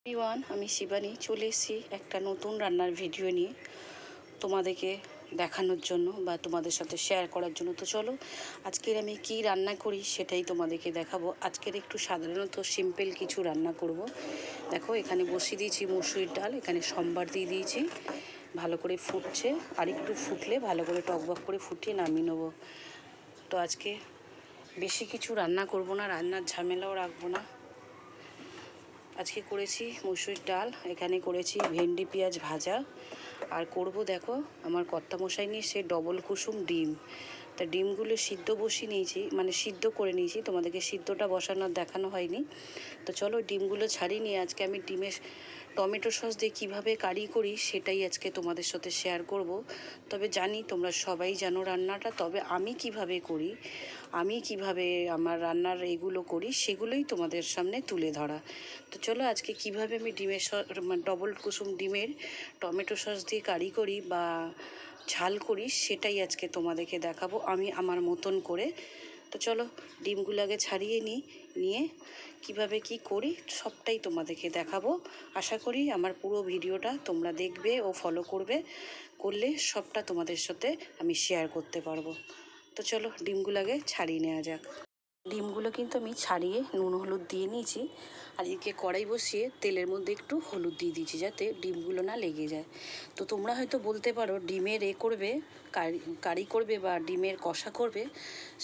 Everyone, আমি শিবানী চলে এসেছি একটা নতুন রান্নার ভিডিও নিয়ে তোমাদেরকে দেখানোর জন্য বা তোমাদের সাথে শেয়ার করার জন্য। তো চলো আজকের আমি কি রান্না করি সেটাই তোমাদেরকে দেখাবো। আজকের একটু সাধারণত সিম্পল কিছু রান্না করব। দেখো এখানে বসিয়ে দিয়েছি মসুরির ডাল, এখানে সম্বার দিয়ে দিয়েছি, ভালো করে ফুটছে, আর একটু ফুটলে ভালো করে টকবক করে ফুটিয়ে নামিয়ে নেবো। তো আজকে বেশি কিছু রান্না করব না, রান্নার ঝামেলাও রাখবো না। আজকে করেছি মসুরির ডাল, এখানে করেছি ভেন্ডি পেঁয়াজ ভাজা, আর করব দেখো আমার কর্তামশাই নিয়ে সে ডবল কুসুম ডিম। তা ডিমগুলো সিদ্ধ বসিয়ে নিয়েছি, মানে সিদ্ধ করে নিয়েছি, তোমাদেরকে সিদ্ধটা বসানোর দেখানো হয়নি। তো চলো ডিমগুলো ছাড়িয়ে নিয়ে আজকে আমি ডিমের টমেটো সস দিয়ে কীভাবে কারি করি সেটাই আজকে তোমাদের সাথে শেয়ার করব। তবে জানি তোমরা সবাই জানো রান্নাটা, তবে আমি কিভাবে করি, আমি কিভাবে আমার রান্নার এগুলো করি সেগুলোই তোমাদের সামনে তুলে ধরা। তো চলো আজকে কিভাবে আমি ডিমের ডবল কুসুম ডিমের টমেটো সস দিয়ে কারি করি বা ঝাল করি সেটাই আজকে তোমাদেরকে দেখাবো আমি আমার মতন করে। তো চলো ডিমগুলো আগে ছাড়িয়ে নিয়ে কিভাবে কি করি সবটাই তোমাদেরকে দেখাবো। আশা করি আমার পুরো ভিডিওটা তোমরা দেখবে ও ফলো করলে সবটা তোমাদের সাথে আমি শেয়ার করতে পারবো। তো চলো ডিমগুলো আগে ছাড়িয়ে নেওয়া যাক। ডিমগুলো কিন্তু আমি ছাড়িয়ে নুন হলুদ দিয়ে নিয়েছি, আর এদিকে কড়াই বসিয়ে তেলের মধ্যে একটু হলুদ দিয়ে দিয়েছি যাতে ডিমগুলো না লেগে যায়। তো তোমরা হয়তো বলতে পারো ডিমের করবে, কারি করবে বা ডিমের কষা করবে,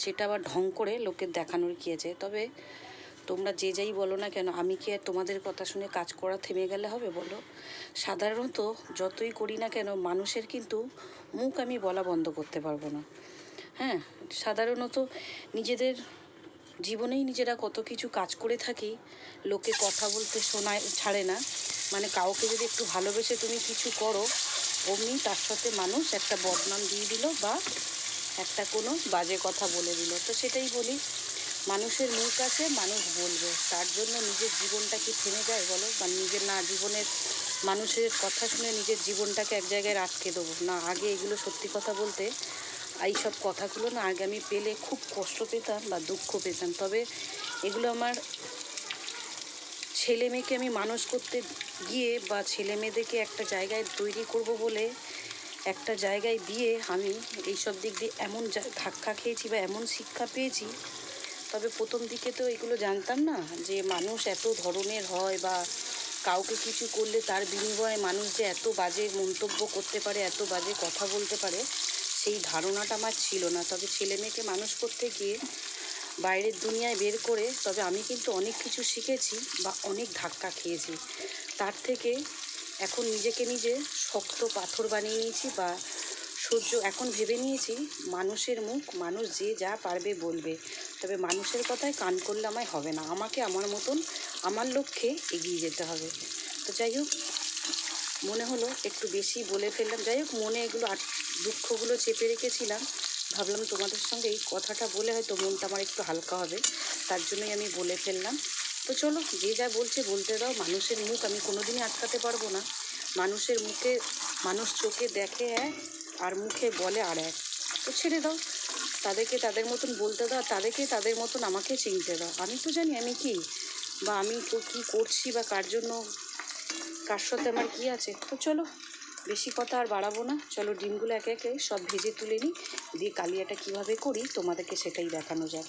সেটা আবার ঢং করে লোকের দেখানোর কী আছে। তবে তোমরা যে যাই বলো না কেন, আমি কি আর তোমাদের কথা শুনে কাজ করা থেমে গেলে হবে বলো? সাধারণত যতই করি না কেন মানুষের কিন্তু মুখ আমি বলা বন্ধ করতে পারবো না। হ্যাঁ, সাধারণত নিজেদের জীবনেই নিজেরা কত কিছু কাজ করে থাকি, লোকে কথা বলতে ছাড়ে না। মানে কাউকে যদি একটু ভালোবেসে তুমি কিছু করো, অমনি তার সাথে মানুষ একটা বদনাম দিয়ে দিল বা একটা কোনো বাজে কথা বলে দিল। তো সেটাই বলি, মানুষের মুখ আছে, মানুষ বলবে, তার জন্য নিজের জীবনটা কি থেমে যায় বলো? বা নিজের না জীবনের মানুষের কথা শুনে নিজের জীবনটাকে এক জায়গায় আটকে দেবো না? আগে এগুলো সত্যি কথা বলতে এইসব কথাগুলো না আগে আমি পেলে খুব কষ্ট পেতাম বা দুঃখ পেতাম। তবে এগুলো আমার ছেলে মেয়েকে আমি মানুষ করতে গিয়ে বা ছেলে মেয়েদেরকে একটা জায়গায় তৈরি করব বলে একটা জায়গায় দিয়ে আমি এইসব দিক দিয়ে এমন ধাক্কা খেয়েছি বা এমন শিক্ষা পেয়েছি। তবে প্রথম দিকে তো এগুলো জানতাম না যে মানুষ এত ধরনের হয়, বা কাউকে কিছু করলে তার বিনিময়ে মানুষ যে এত বাজে মন্তব্য করতে পারে, এত বাজে কথা বলতে পারে, সেই ধারণাটা আমার ছিল না। তবে ছেলে মেয়েকে মানুষ করতে গিয়ে বাইরের দুনিয়ায় বের করে তবে আমি কিন্তু অনেক কিছু শিখেছি বা অনেক ধাক্কা খেয়েছি। তার থেকে এখন নিজেকে নিজে শক্ত পাথর বানিয়ে নিয়েছি বা এখন ভেবে নিয়েছি মানুষের মুখ মানুষ যে যা পারবে বলবে, তবে মানুষের কথায় কান করলে আমায় হবে না, আমাকে আমার মতন আমার লক্ষ্যে এগিয়ে যেতে হবে। তো যাই হোক, মনে হলো একটু বেশি বলে ফেললাম। যাই হোক, মনে এগুলো দুঃখগুলো চেপে রেখেছিলাম, ভাবলাম তোমাদের সঙ্গে এই কথাটা বলে হয়তো মনটা আমার একটু হালকা হবে, তার জন্যই আমি বলে ফেললাম। তো চলো যে যা বলছে বলতে দাও, মানুষের মুখ আমি কোনোদিনই আটকাতে পারবো না। মানুষের মুখে মানুষ চোখে দেখে এক আর মুখে বলে আর এক। তো ছেড়ে দাও, তাদেরকে তাদের মতন বলতে দাও, তাদেরকে তাদের মতন আমাকে চিনতে দাও। আমি তো জানি আমি কি, বা আমি তো কী করছি বা কার জন্য কার সাথে আমার কী আছে। তো চলো বেশি কথা আর বাড়াবো না, চলো ডিমগুলো একে একে সব ভেজে তুলে নিই, দিয়ে কালিয়াটা কীভাবে করি তোমাদেরকে সেটাই দেখানো যায়।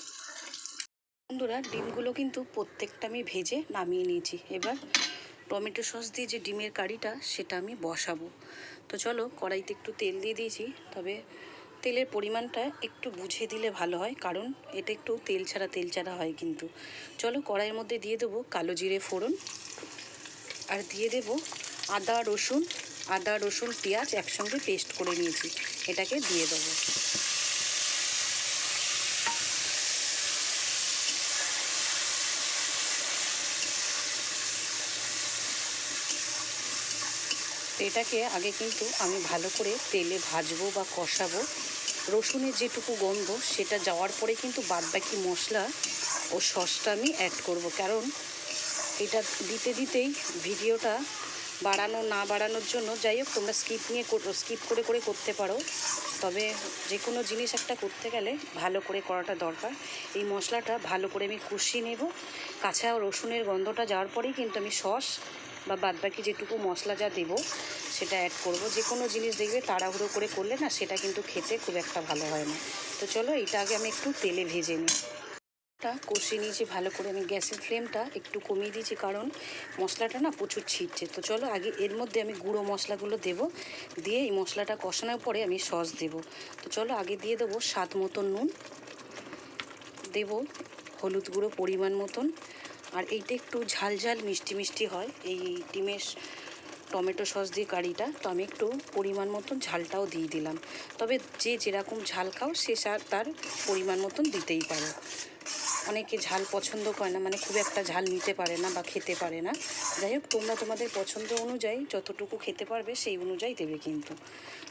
বন্ধুরা ডিমগুলো কিন্তু প্রত্যেকটা আমি ভেজে নামিয়ে নিয়েছি। এবার টমেটো সস দিয়ে যে ডিমের কারিটা সেটা আমি বসাবো। তো চলো কড়াইতে একটু তেল দিয়ে দিয়েছি, তবে তেলের পরিমাণটা একটু বুঝে দিলে ভালো হয়, কারণ এটা একটু তেল ছাড়া হয় কিন্তু। চলো কড়াইয়ের মধ্যে দিয়ে দেবো কালো জিরে ফোড়ন, আর দিয়ে দেব আদা রসুন পেঁয়াজ একসঙ্গে পেস্ট করে নিয়েছি, এটাকে দিয়ে দেবো। এটাকে আগে কিন্তু আমি ভালো করে তেলে ভাজবো বা কষাবো। রসুনের যেটুকু গন্ধ সেটা যাওয়ার পরে কিন্তু বাদবাকি মশলা ও সসটা আমি অ্যাড করব, কারণ এটা দিতেই ভিডিওটা বাড়ানোর জন্য, যাই হোক তোমরা স্কিপ করে করতে পারো, তবে যে কোনো জিনিস একটা করতে গেলে ভালো করে করাটা দরকার। এই মশলাটা ভালো করে আমি কষিয়ে নেব, কাঁচা রসুনের গন্ধটা যাওয়ার পরেই কিন্তু আমি সস বা বাদবাকি যেটুকু মশলা যা দেবো সেটা অ্যাড করব। যে কোনো জিনিস দেখবে তাড়াহুড়ো করে করলে না সেটা কিন্তু খেতে খুব একটা ভালো হয় না। তো চলো এটা আগে আমি একটু তেলে ভেজে নিই। কষিয়ে নিয়েছি ভালো করে, আমি গ্যাসের ফ্লেমটা একটু কমিয়ে দিয়েছি কারণ মশলাটা না প্রচুর ছিটছে। তো চলো আগে এর মধ্যে আমি গুঁড়ো মশলাগুলো দেবো, দিয়ে এই মশলাটা কষানোর পরে আমি সস দেবো। তো চলো আগে দিয়ে দেবো স্বাদ মতন নুন, দেবো হলুদ গুঁড়ো পরিমাণ মতন। আর এইটা একটু ঝাল ঝাল মিষ্টি মিষ্টি হয় এই ডিমের টমেটো সস দিয়ে কারিটা, তো আমি একটু পরিমাণ মতন ঝালটাও দিয়ে দিলাম। তবে যে যেরকম ঝাল খাও সে তার পরিমাণ মতন দিতেই পারো। অনেকে ঝাল পছন্দ করে না, মানে খুব একটা ঝাল নিতে পারে না বা খেতে পারে না। যাই হোক তোমরা তোমাদের পছন্দ অনুযায়ী যতটুকু খেতে পারবে সেই অনুযায়ী দেবে কিন্তু।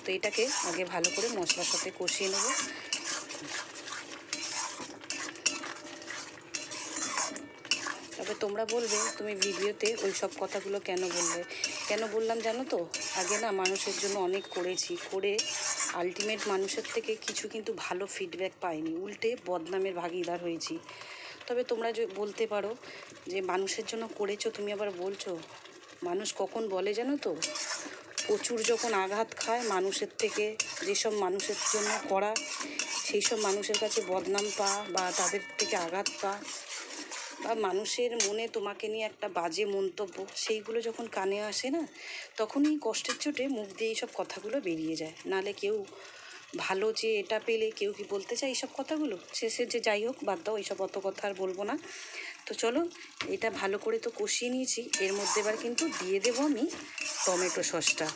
তো এটাকে আগে ভালো করে মশলার সাথে কষিয়ে নেব। তবে তোমরা বলবে তুমি ভিডিওতে ওই সব কথাগুলো কেন বললাম জানো তো? আগে না মানুষের জন্য অনেক করেছি, করে আলটিমেট মানুষের থেকে কিছু কিন্তু ভালো ফিডব্যাক পাইনি, উল্টে বদনামের ভাগিদার হয়েছি। তবে তোমরা যে বলতে পারো যে মানুষের জন্য করেছো, তুমি আবার বলছো। মানুষ কখন বলে জানো তো? প্রচুর যখন আঘাত খায় মানুষের থেকে, যেসব মানুষের জন্য করা সেই সব মানুষের কাছে বদনাম পা বা তাদের থেকে আঘাত পা, বা মানুষের মনে তোমাকে নিয়ে একটা বাজে মন্তব্য, সেইগুলো যখন কানে আসে না, তখনই কষ্টের চোটে মুখ দিয়ে এইসব কথাগুলো বেরিয়ে যায়। নাহলে কেউ ভালো যে এটা পেলে কেউ কি বলতে চায় এইসব কথাগুলো? শেষে যে যাই হোক, বাদ দাও, এইসব অত কথা আর বলবো না। তো চলো এটা ভালো করে তো কষিয়ে নিয়েছি, এর মধ্যে এবার কিন্তু দিয়ে দেবো আমি টমেটো সসটা।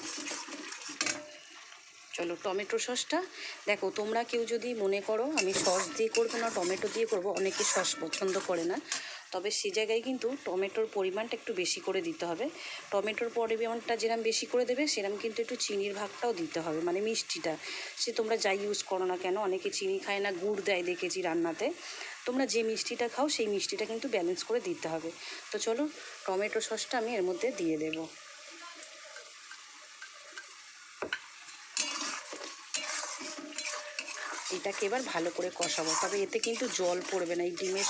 চলো টমেটো সসটা দেখো, তোমরা কেউ যদি মনে করো আমি সস দিয়ে করবো না টমেটো দিয়ে করবো, অনেকে সস পছন্দ করে না, তবে সে জায়গায় কিন্তু টমেটোর পরিমাণটা একটু বেশি করে দিতে হবে। টমেটোর পরিমাণটা যেরকম বেশি করে দেবে সেরকম কিন্তু একটু চিনির ভাগটাও দিতে হবে, মানে মিষ্টিটা সে তোমরা যাই ইউজ করো না কেন। অনেকে চিনি খায় না, গুড় দেয় দেখেছি রান্নাতে। তোমরা যে মিষ্টিটা খাও সেই মিষ্টিটা কিন্তু ব্যালেন্স করে দিতে হবে। তো চলো টমেটো সসটা আমি এর মধ্যে দিয়ে দেবো। এটাকে এবার ভালো করে কষাবো, তবে এতে কিন্তু জল পড়বে না, এই ডিমের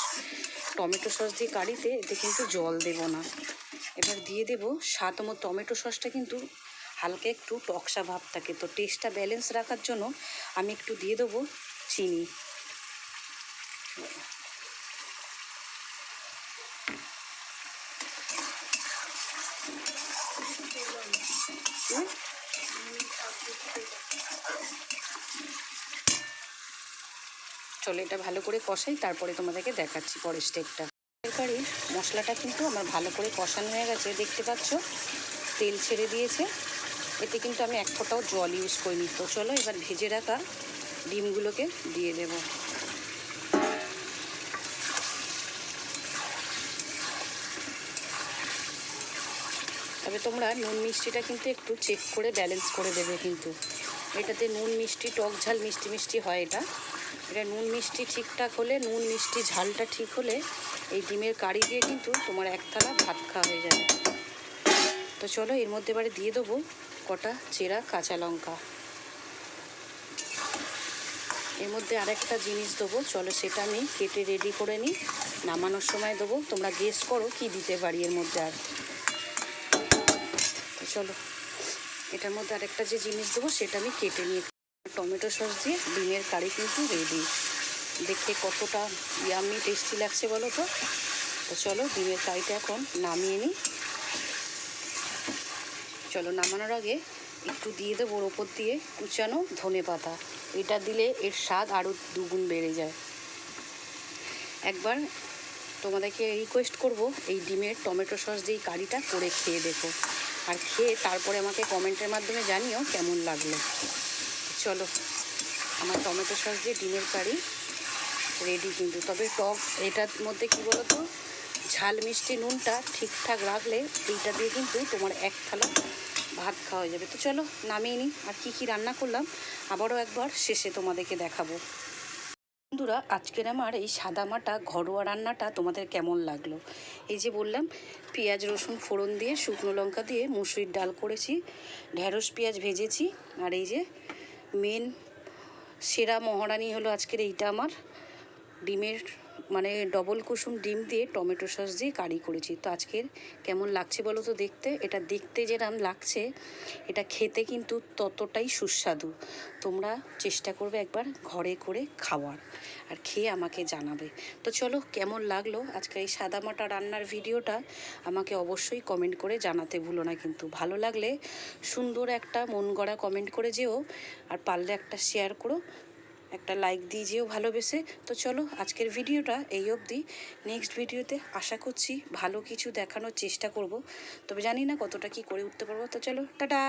টমেটো সস দিয়ে কারিতে এতে কিন্তু জল দেব না। এবার দিয়ে দেবো স্বাদ মতো, টমেটো সসটা কিন্তু হালকা একটু টকসা ভাব থাকে, তো টেস্টটা ব্যালেন্স রাখার জন্য আমি একটু দিয়ে দেবো চিনি। চলো এটা ভালো করে কষাই, তারপরে তোমাদেরকে দেখাচ্ছি পরের স্টেপটা। তরকারির মশলাটা কিন্তু আমার ভালো করে কষানো হয়ে গেছে, দেখতে পাচ্ছ তেল ছেড়ে দিয়েছে। এতে কিন্তু আমি এক ফোঁটাও জল ইউজ করিনি। তো চলো এবার ভেজে রাখা ডিমগুলোকে দিয়ে দেব। তবে তোমরা নুন মিষ্টিটা কিন্তু একটু চেক করে ব্যালেন্স করে দেবে কিন্তু। এটাতে নুন মিষ্টি টক ঝাল মিষ্টি মিষ্টি হয় এটা নুন মিষ্টি ঠিকঠাক হলে, নুন মিষ্টি ঝালটা ঠিক হলে এই ডিমের কারি দিয়ে কিন্তু তোমার এক থালা ভাত খাওয়া হয়ে যাবে। তো চলো এর মধ্যে এবারে দিয়ে দেবো কটা চেরা কাঁচা লঙ্কা। এর মধ্যে আরেকটা জিনিস দেবো, চলো সেটা আমি কেটে রেডি করে নিই, নামানোর সময় দেবো। তোমরা গেস করো কি দিতে পারি এর মধ্যে আর। তো চলো এটার মধ্যে আরেকটা যে জিনিস দেবো সেটা আমি কেটে নিই। টমেটো সস দিয়ে ডিমের কারি কিন্তু রেডি। দেখতে কতটা ইয়ামি টেস্টি লাগছে বলো তো। তো চলো ডিমের কারিটা এখন নামিয়ে নিই। চলো নামানোর আগে একটু দিয়ে দেবো ওর ওপর দিয়ে কুচানো ধনে পাতা। এটা দিলে এর স্বাদ আরও দুগুণ বেড়ে যায়। একবার তোমাদেরকে রিকোয়েস্ট করব এই ডিমের টমেটো সস দিয়ে কারিটা করে খেয়ে দেখো, আর খেয়ে তারপরে আমাকে কমেন্টের মাধ্যমে জানিও কেমন লাগলো। চলো আমার টমেটো সস দিয়ে ডিমের কারি রেডি কিন্তু। তবে টক এটার মধ্যে কী বলো তো, ঝাল মিষ্টি নুনটা ঠিকঠাক রাখলে এইটা দিয়ে কিন্তু তোমার এক থালা ভাত খাওয়া যাবে। তো চলো নামিয়ে নিই, আর কী কী রান্না করলাম আবারও একবার শেষে তোমাদেরকে দেখাবো। বন্ধুরা আজকের আমার এই সাদামাটা ঘরোয়া রান্নাটা তোমাদের কেমন লাগলো? এই যে বললাম পেঁয়াজ রসুন ফোড়ন দিয়ে শুকনো লঙ্কা দিয়ে মুসুরির ডাল করেছি, ঢ্যাঁড়স পেঁয়াজ ভেজেছি, আর এই যে মেন সেরা মহারানি হলো আজকের এইটা আমার ডিমের মানে ডবল কুসুম ডিম দিয়ে টমেটো সস দিয়ে কারি করেছি। তো আজকের কেমন লাগছে বলো তো দেখতে? এটা দেখতে যেরকম লাগছে, এটা খেতে কিন্তু ততটাই সুস্বাদু। তোমরা চেষ্টা করবে একবার ঘরে করে খাওয়ার, আর খেয়ে আমাকে জানাবে। তো চলো, কেমন লাগলো আজকের এই সাদামাটা রান্নার ভিডিওটা আমাকে অবশ্যই কমেন্ট করে জানাতে ভুলো না কিন্তু। ভালো লাগলে সুন্দর একটা মন গড়া কমেন্ট করে যেও, আর পারলে একটা শেয়ার করো, একটা লাইক দিয়ে যেও ভালোবেসে। তো চলো, আজকের ভিডিওটা এই অবধি। নেক্সট ভিডিওতে আশা করছি ভালো কিছু দেখানোর চেষ্টা করব, তবে জানি না কতটা কি করে উঠতে পারবো। তো চলো, টাটা।